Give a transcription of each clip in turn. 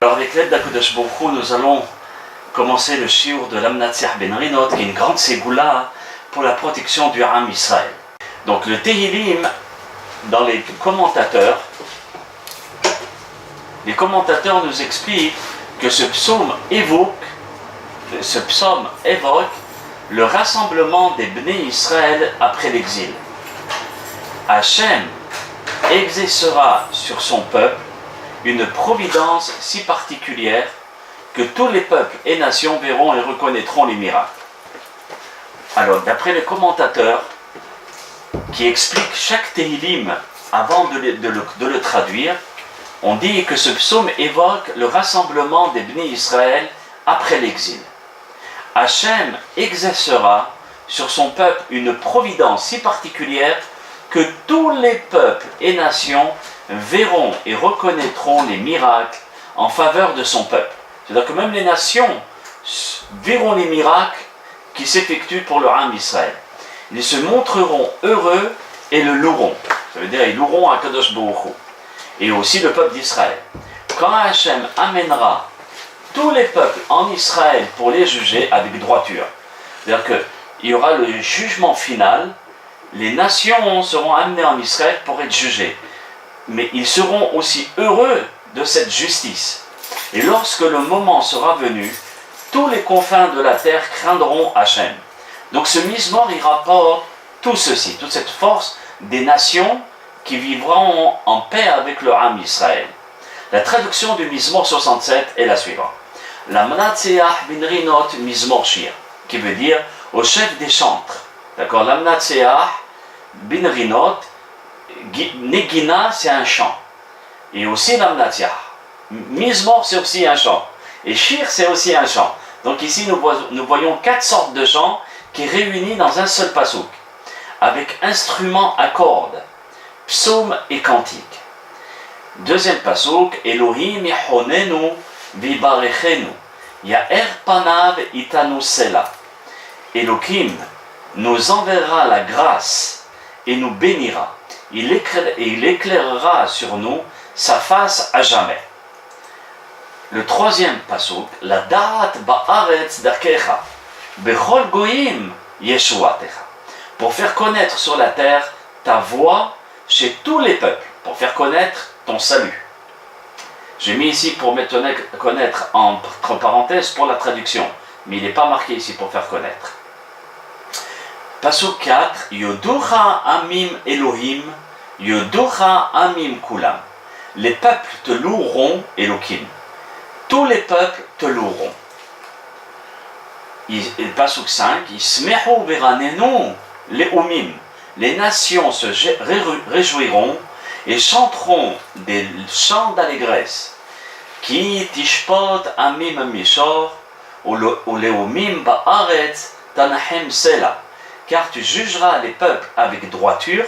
Alors avec l'aide d'Akadosh Baruch Hu, nous allons commencer le shiur de l'Amnatsiach Ben Rinot, qui est une grande ségoula pour la protection du Am Israël. Donc le Tehillim, dans les commentateurs nous expliquent que ce psaume évoque le rassemblement des Bnei Israël après l'exil. Hachem exercera sur son peuple une providence si particulière que tous les peuples et nations verront et reconnaîtront les miracles. Alors, d'après les commentateurs qui expliquent chaque Tehillim avant de le traduire, on dit que ce psaume évoque le rassemblement des Bnei Israël après l'exil. Hachem exercera sur son peuple une providence si particulière que tous les peuples et nations verront et reconnaîtront les miracles en faveur de son peuple. C'est-à-dire que même les nations verront les miracles qui s'effectuent pour le Am Israël. Ils se montreront heureux et le loueront. Ça veut dire ils loueront à Kadosh Baruch Hu. Et aussi le peuple d'Israël. Quand Hachem amènera tous les peuples en Israël pour les juger avec droiture, c'est-à-dire qu'il y aura le jugement final, les nations seront amenées en Israël pour être jugées. Mais ils seront aussi heureux de cette justice. Et lorsque le moment sera venu, tous les confins de la terre craindront Hachem. Donc ce Mizmor, il rapporte tout ceci, toute cette force des nations qui vivront en paix avec le Am Israël. La traduction du Mizmor 67 est la suivante. L'Amnatsiach Ben Rinot Mizmor Shir, qui veut dire au chef des chantres. D'accord, l'Amnatsiach Ben Rinot, Negina, c'est un chant. Et aussi l'Amnatsiach. Mizmor, c'est aussi un chant. Et Shir, c'est aussi un chant. Donc ici, nous voyons 4 sortes de chants qui réunissent dans un seul pasouk, avec instruments à cordes, psaumes et cantiques. Deuxième pasouk, Elohim yahonenu vibarechenu, ya'er panav itanu sela. Elohim nous enverra la grâce et nous bénira. Il éclairera sur nous sa face à jamais. Le troisième pasouk, la da'at ba'aretz darkecha, bechol goyim yeshuatecha, pour faire connaître sur la terre ta voix chez tous les peuples, pour faire connaître ton salut. J'ai mis ici pour me connaître entre parenthèses pour la traduction, mais il n'est pas marqué ici pour faire connaître. Pasuk 4, Yoducha amim Elohim, Yoducha amim kulam. Les peuples te loueront, Elohim. Tous les peuples te loueront. Pasuk 5, Yismehu veranenu leumim. Les nations se réjouiront et chanteront des chants d'allégresse. Ki tishpot amim mishor, ou leumim ba'aretz tanahem sela. Car tu jugeras les peuples avec droiture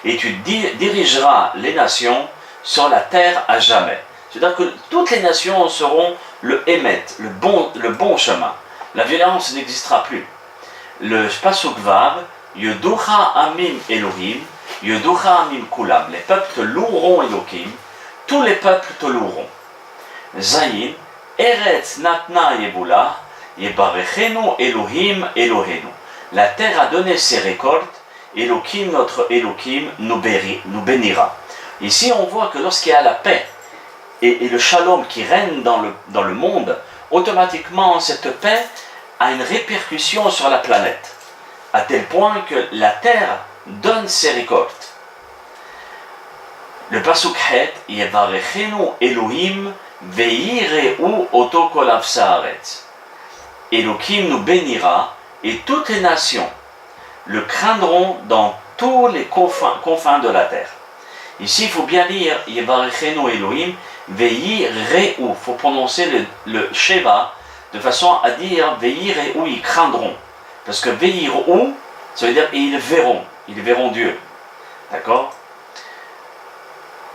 et tu dirigeras les nations sur la terre à jamais. C'est-à-dire que toutes les nations seront le émet, le bon chemin. La violence n'existera plus. Le pasuk vav, Yoducha amim Elohim, Yoducha amim kulam. Les peuples te loueront Elohim, tous les peuples te loueront. Zayin, Eretz natna yebula, yebarechenu Elohim Elohenu. La terre a donné ses récoltes, Elohim, notre Elohim, nous bénira. Ici, on voit que lorsqu'il y a la paix et le shalom qui règne dans le monde, automatiquement, cette paix a une répercussion sur la planète, à tel point que la terre donne ses récoltes. Le pasuk het, Yevarechenu Elohim veireu oto kol haaretz. Elohim nous bénira, et toutes les nations le craindront dans tous les confins de la terre. Ici, il faut bien lire Yevarechenu Elohim veireu. Il faut prononcer le Sheva de façon à dire veireu, ils craindront. Parce que veireu, ça veut dire ils verront Dieu. D'accord?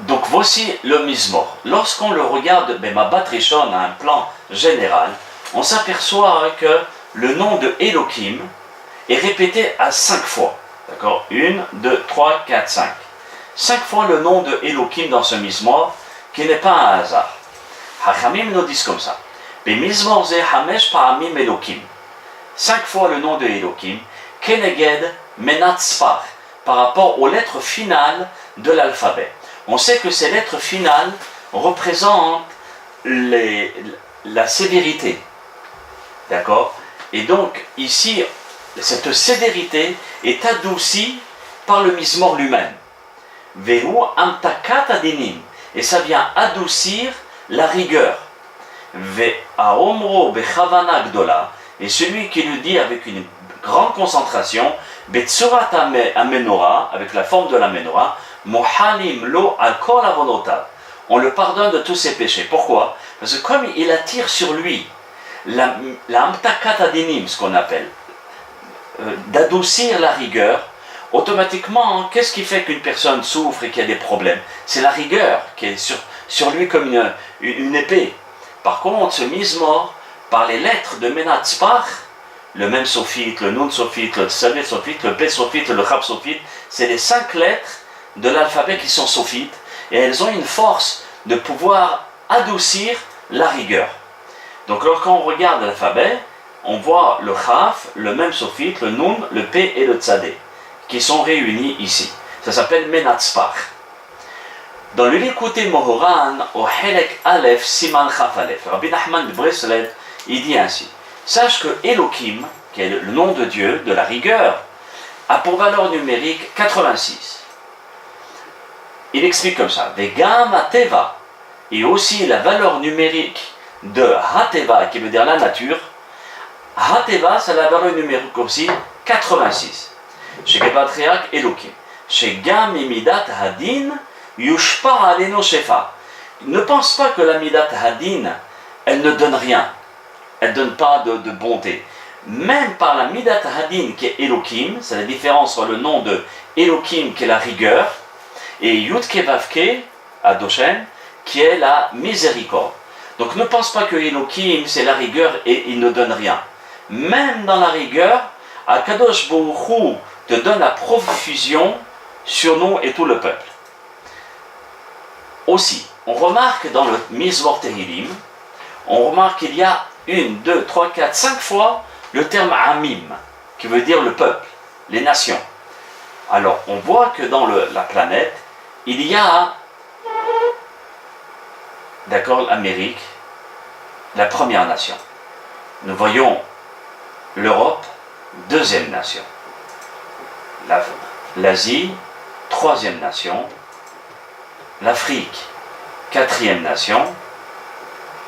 Donc voici le Mizmor. Lorsqu'on le regarde, Mabat Rishon à un plan général, on s'aperçoit que le nom de Elohim est répété à 5 fois. D'accord? 1, 2, 3, 4, 5. 5 fois le nom de Elohim dans ce Mizmor, qui n'est pas un hasard. Hachamim nous disent comme ça. Bemizmor ze hamesh pa'amim Elokim. 5 fois le nom de Elokim. Keneged menat sfar. Par rapport aux lettres finales de l'alphabet. On sait que ces lettres finales représentent la sévérité. D'accord? Et donc, ici, cette sévérité est adoucie par le Mizmor lui-même. Vehu amtakat adinim. Et ça vient adoucir la rigueur. Ve'aomro bechavana gdola. Et celui qui le dit avec une grande concentration, betsurat amenora, avec la forme de la menorah, mohalim lo al kol avonotav. On le pardonne de tous ses péchés. Pourquoi? Parce que comme il attire sur lui la amtakat adinim, ce qu'on appelle, d'adoucir la rigueur, automatiquement, qu'est-ce qui fait qu'une personne souffre et qu'il y a des problèmes? C'est la rigueur qui est sur lui comme une épée. Par contre, ce Mizmor, par les lettres de Menat Sfar, le Mem Sophite, le Nun Sophite, le Tzavet Sophite, le Pe Sophite, le Chab Sophite, c'est les 5 lettres de l'alphabet qui sont sophites, et elles ont une force de pouvoir adoucir la rigueur. Donc lorsqu'on regarde l'alphabet, on voit le Chaf, le Mem Sophite, le Nun, le Pe et le Tzadé, qui sont réunis ici. Ça s'appelle Menat Sfar. Dans le Likutei Mohoran, au Helek Aleph, Siman Chaf Aleph, Rabbi Nachman de Breslev, il dit ainsi: sache que Elokim, qui est le nom de Dieu, de la rigueur, a pour valeur numérique 86. Il explique comme ça: Vegam Hateva, et aussi la valeur numérique de Hateva, qui veut dire la nature. Hateva, c'est la valeur numérique aussi 86. Chez Gebatriak Elokim. Chez Gam Midat Hadin, Yushpa Aleno Shefa. Ne pense pas que la Midat Hadin, elle ne donne rien. Elle ne donne pas de bonté. Même par la Midat Hadin qui est Elokim, c'est la différence entre le nom de Elokim qui est la rigueur, et Yudke Vavke, Adoshen, qui est la miséricorde. Donc ne pense pas que Elokim c'est la rigueur et il ne donne rien. Même dans la rigueur, Akadosh Baruch Hu te donne la profusion sur nous et tout le peuple. Aussi, on remarque dans le Mizmor Tehillim, on remarque qu'il y a 1, 2, 3, 4, 5 fois le terme Amim, qui veut dire le peuple, les nations. Alors, on voit que dans la planète, il y a, d'accord, l'Amérique, la première nation. Nous voyons l'Europe, deuxième nation. L'Asie, troisième nation. L'Afrique, quatrième nation.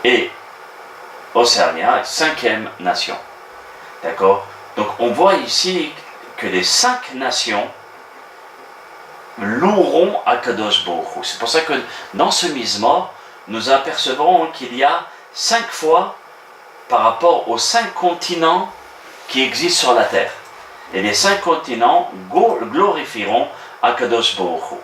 Et Océania, cinquième nation. D'accord? Donc on voit ici que les 5 nations loueront Akadosh Baruch Hu. C'est pour ça que dans ce Mizmor, nous apercevrons qu'il y a 5 fois par rapport aux 5 continents qui existent sur la terre. Et les 5 continents glorifieront Akadosh Baruch Hu.